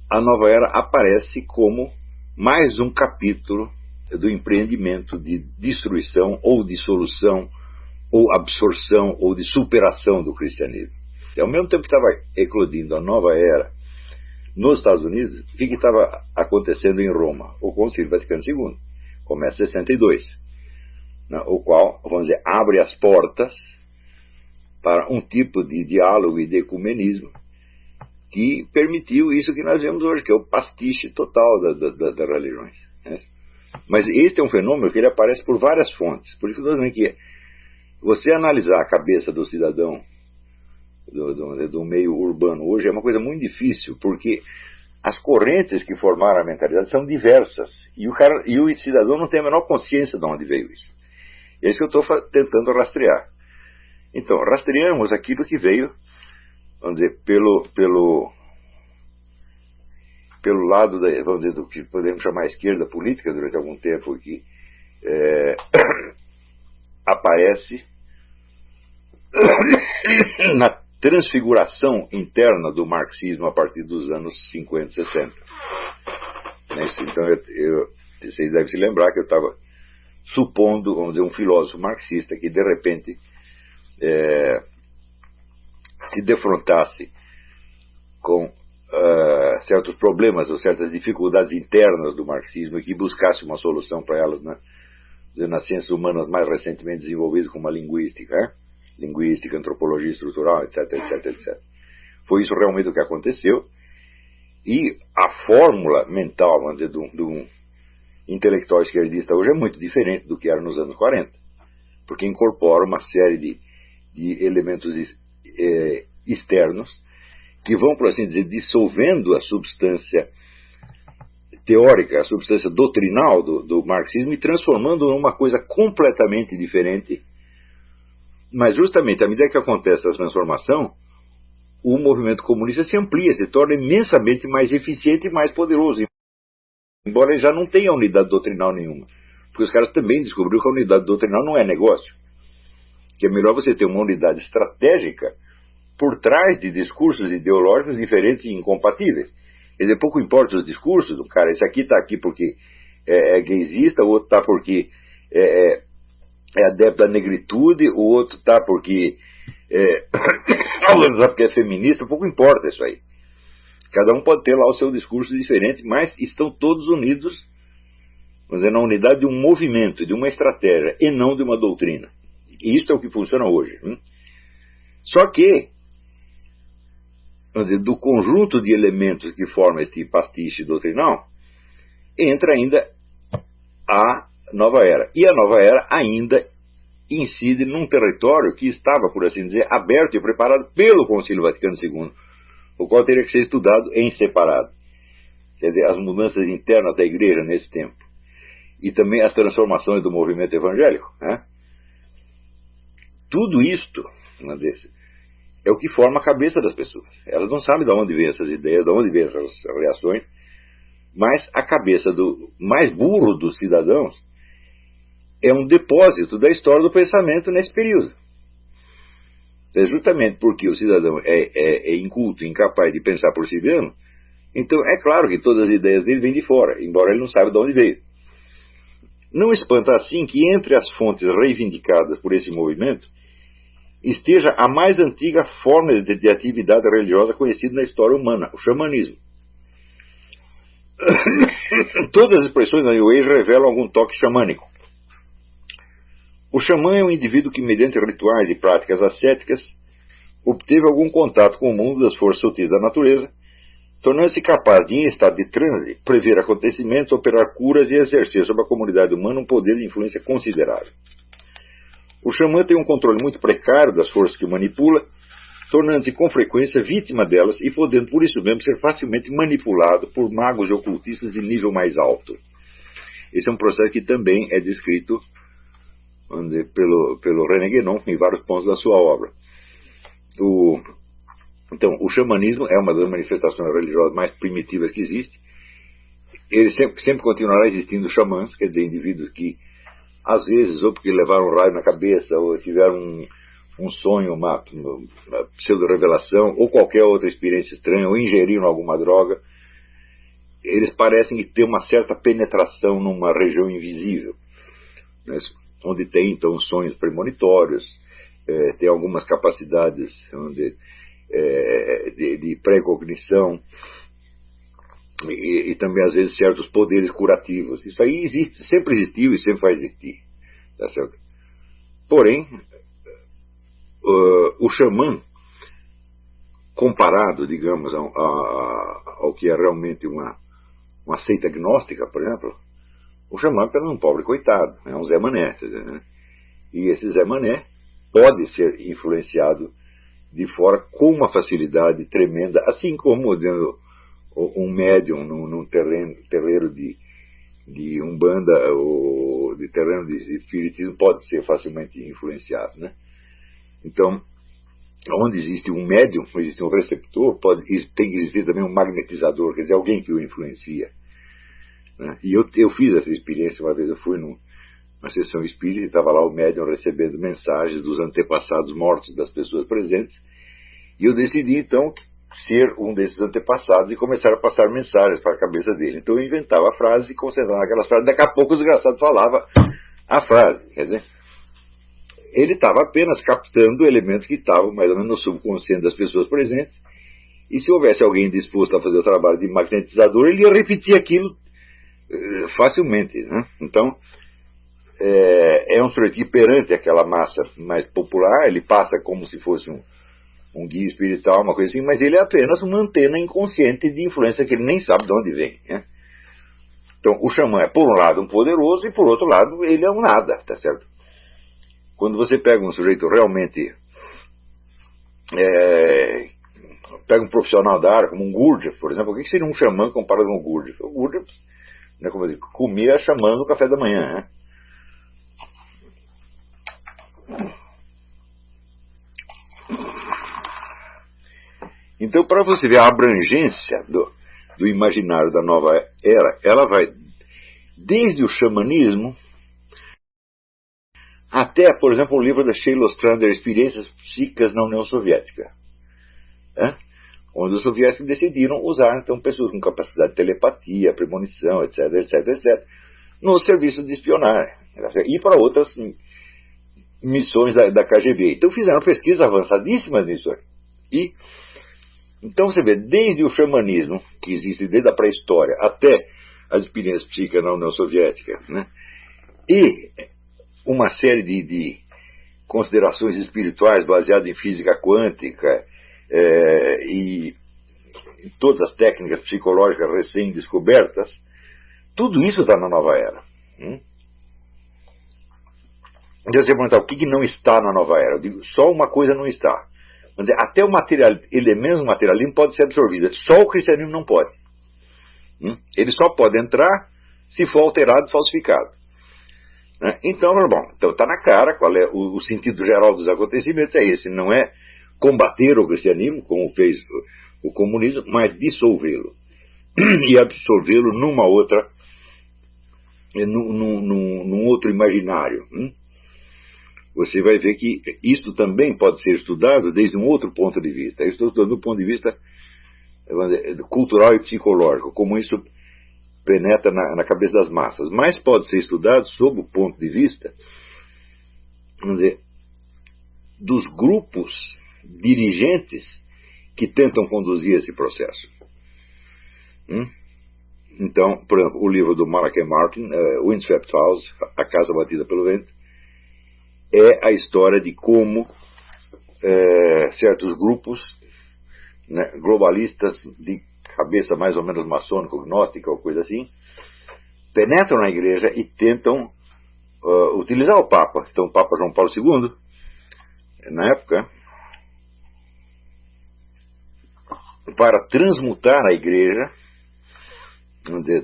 a nova era aparece como mais um capítulo do empreendimento de destruição ou dissolução ou absorção ou de superação do cristianismo. E ao mesmo tempo que estava eclodindo a nova era nos Estados Unidos, o que estava acontecendo em Roma? O Concílio Vaticano II começa em 62, né, o qual, vamos dizer, abre as portas para um tipo de diálogo e de ecumenismo que permitiu isso que nós vemos hoje, que é o pastiche total das religiões, né? Mas este é um fenômeno que ele aparece por várias fontes. Por isso que nós vemos que você analisar a cabeça do cidadão do meio urbano hoje é uma coisa muito difícil, porque as correntes que formaram a mentalidade são diversas e o cidadão não tem a menor consciência de onde veio isso. É isso que eu estou tentando rastrear. Então, rastreamos aquilo que veio, vamos dizer, pelo lado vamos dizer, do que podemos chamar a esquerda política durante algum tempo, que aparece na transfiguração interna do marxismo a partir dos anos 50, 60. Então, vocês devem se lembrar que eu estava supondo, vamos dizer, um filósofo marxista que, de repente, se defrontasse com certos problemas ou certas dificuldades internas do marxismo e que buscasse uma solução para elas nas ciências humanas mais recentemente desenvolvidas, como a linguística, né? Linguística, antropologia estrutural, etc, etc, etc. Foi isso realmente o que aconteceu, e a fórmula mental, vamos dizer, de um intelectual esquerdista hoje é muito diferente do que era nos anos 40, porque incorpora uma série de elementos externos que vão, por assim dizer, dissolvendo a substância teórica, a substância doutrinal do marxismo e transformando numa coisa completamente diferente. Mas justamente à medida que acontece a transformação, o movimento comunista se amplia, se torna imensamente mais eficiente e mais poderoso, embora ele já não tenha unidade doutrinal nenhuma, porque os caras também descobriram que a unidade doutrinal não é negócio, que é melhor você ter uma unidade estratégica por trás de discursos ideológicos diferentes e incompatíveis. Quer dizer, pouco importa os discursos do cara, esse aqui está aqui porque é gaysista, o outro está porque é adepto da negritude, o outro está porque porque é feminista, pouco importa isso aí. Cada um pode ter lá o seu discurso diferente, mas estão todos unidos, vamos dizer, na unidade de um movimento, de uma estratégia, e não de uma doutrina. E isso é o que funciona hoje. Só que, vamos dizer, do conjunto de elementos que formam esse pastiche doutrinal, entra ainda a nova era. E a nova era ainda incide num território que estava, por assim dizer, aberto e preparado pelo Concílio Vaticano II, o qual teria que ser estudado em separado. Quer dizer, as mudanças internas da igreja nesse tempo. E também as transformações do movimento evangélico, né? Tudo isto, é o que forma a cabeça das pessoas. Elas não sabem de onde vêm essas ideias, de onde vêm essas reações, mas a cabeça do mais burro dos cidadãos é um depósito da história do pensamento nesse período. É justamente porque o cidadão é inculto, incapaz de pensar por si mesmo, então é claro que todas as ideias dele vêm de fora, embora ele não saiba de onde veio. Não espanta assim que entre as fontes reivindicadas por esse movimento esteja a mais antiga forma de atividade religiosa conhecida na história humana, o xamanismo. Todas as expressões da New Age revelam algum toque xamânico. O xamã é um indivíduo que, mediante rituais e práticas ascéticas, obteve algum contato com o mundo das forças sutis da natureza, tornando-se capaz de, em estado de transe, prever acontecimentos, operar curas e exercer sobre a comunidade humana um poder de influência considerável. O xamã tem um controle muito precário das forças que manipula, tornando-se com frequência vítima delas e podendo, por isso mesmo, ser facilmente manipulado por magos e ocultistas de nível mais alto. Esse é um processo que também é descrito, vamos dizer, pelo René Guénon em vários pontos da sua obra. Então, o xamanismo é uma das manifestações religiosas mais primitivas que existe. Ele sempre continuará existindo xamãs, quer dizer, indivíduos que, às vezes, ou porque levaram um raio na cabeça, ou tiveram um sonho, uma pseudo-revelação, ou qualquer outra experiência estranha, ou ingeriram alguma droga, eles parecem ter uma certa penetração numa região invisível, né, onde tem então sonhos premonitórios, tem algumas capacidades de pré-cognição e também às vezes certos poderes curativos. Isso aí existe, sempre existiu e sempre vai existir, tá certo? Porém, o xamã, comparado, digamos, ao que é realmente uma seita gnóstica, por exemplo, o xamã é apenas um pobre coitado, é um Zé Mané, né? E esse Zé Mané pode ser influenciado de fora com uma facilidade tremenda, assim como um médium num terreiro de umbanda ou de terreno de espiritismo pode ser facilmente influenciado, né? Então, onde existe um médium, existe um receptor, tem que existir também um magnetizador, quer dizer, alguém que o influencia, né? E eu fiz essa experiência uma vez. Eu fui numa sessão espírita e estava lá o médium recebendo mensagens dos antepassados mortos das pessoas presentes, e eu decidi então ser um desses antepassados e começar a passar mensagens para a cabeça dele. Então eu inventava a frase e concentrava naquelas frases. Daqui a pouco o desgraçado falava a frase, quer dizer, ele estava apenas captando elementos que estavam mais ou menos no subconsciente das pessoas presentes, e se houvesse alguém disposto a fazer o trabalho de magnetizador, ele ia repetir aquilo facilmente, né? Então, é um sujeito que, perante aquela massa mais popular, ele passa como se fosse um guia espiritual, uma coisa assim, mas ele é apenas uma antena inconsciente de influência que ele nem sabe de onde vem, né? Então, o xamã é, por um lado, um poderoso, e por outro lado, ele é um nada, tá certo? Quando você pega um sujeito realmente, pega um profissional da área, como um Gurdjieff, por exemplo, o que seria um xamã comparado com um Gurdjieff? O Gurdjieff, né, como eu digo, comia xamã no café da manhã, né? Então, para você ver a abrangência do imaginário da nova era, ela vai desde o xamanismo até, por exemplo, o livro da Sheila Ostrander, Experiências Psíquicas na União Soviética, né? Onde os soviéticos decidiram usar, então, pessoas com capacidade de telepatia, premonição, etc., etc., etc., no serviço de espionagem, e para outras missões da KGB. Então fizeram pesquisas avançadíssimas nisso aí. E então você vê, desde o xamanismo, que existe desde a pré-história, até as experiências psíquicas na União Soviética, né? E uma série de considerações espirituais baseadas em física quântica e todas as técnicas psicológicas recém-descobertas, tudo isso está na nova era. Então você perguntar o que não está na nova era? Eu digo, só uma coisa não está. Até o elemento materialismo pode ser absorvido, só o cristianismo não pode. Ele só pode entrar se for alterado, falsificado. Então, bom, então está na cara qual é o sentido geral dos acontecimentos, é esse, não é combater o cristianismo, como fez o comunismo, mas dissolvê-lo e absorvê-lo num outro imaginário. Você vai ver que isto também pode ser estudado desde um outro ponto de vista. Eu estou estudando do ponto de vista cultural e psicológico, como isso penetra na cabeça das massas. Mas pode ser estudado sob o ponto de vista, vamos dizer, dos grupos dirigentes que tentam conduzir esse processo. Então, por exemplo, o livro do Malachi Martin, Windswept House, A Casa Batida pelo Vento, é a história de como certos grupos, né, globalistas de cabeça mais ou menos maçônica, gnóstica ou coisa assim, penetram na igreja e tentam utilizar o Papa. Então o Papa João Paulo II, na época, para transmutar a igreja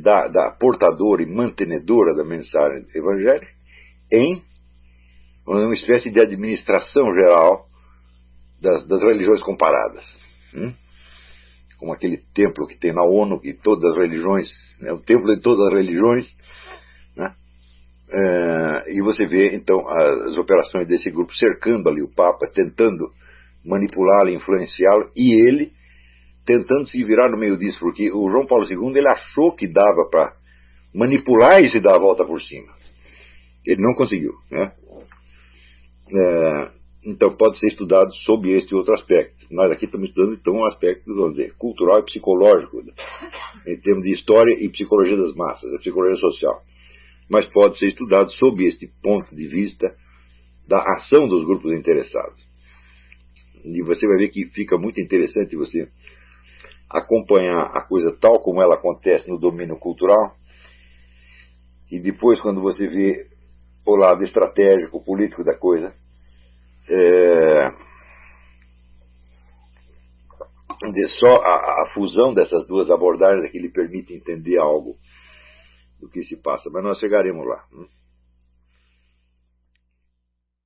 da portadora e mantenedora da mensagem evangélica em uma espécie de administração geral das religiões comparadas. Como aquele templo que tem na ONU, que todas as religiões, né, o templo de todas as religiões, né? E você vê, então, as operações desse grupo cercando ali o Papa, tentando manipulá-lo, influenciá-lo, e ele tentando se virar no meio disso, porque o João Paulo II ele achou que dava para manipular e se dar a volta por cima. Ele não conseguiu, né? Então pode ser estudado sob este outro aspecto. Nós aqui estamos estudando então um aspecto, vamos dizer, cultural e psicológico, né? Em termos de história e psicologia das massas, a psicologia social. Mas pode ser estudado sob este ponto de vista da ação dos grupos interessados. E você vai ver que fica muito interessante você acompanhar a coisa tal como ela acontece no domínio cultural, e depois, quando você vê o lado estratégico, político da coisa, só a fusão dessas duas abordagens é que lhe permite entender algo do que se passa. Mas nós chegaremos lá.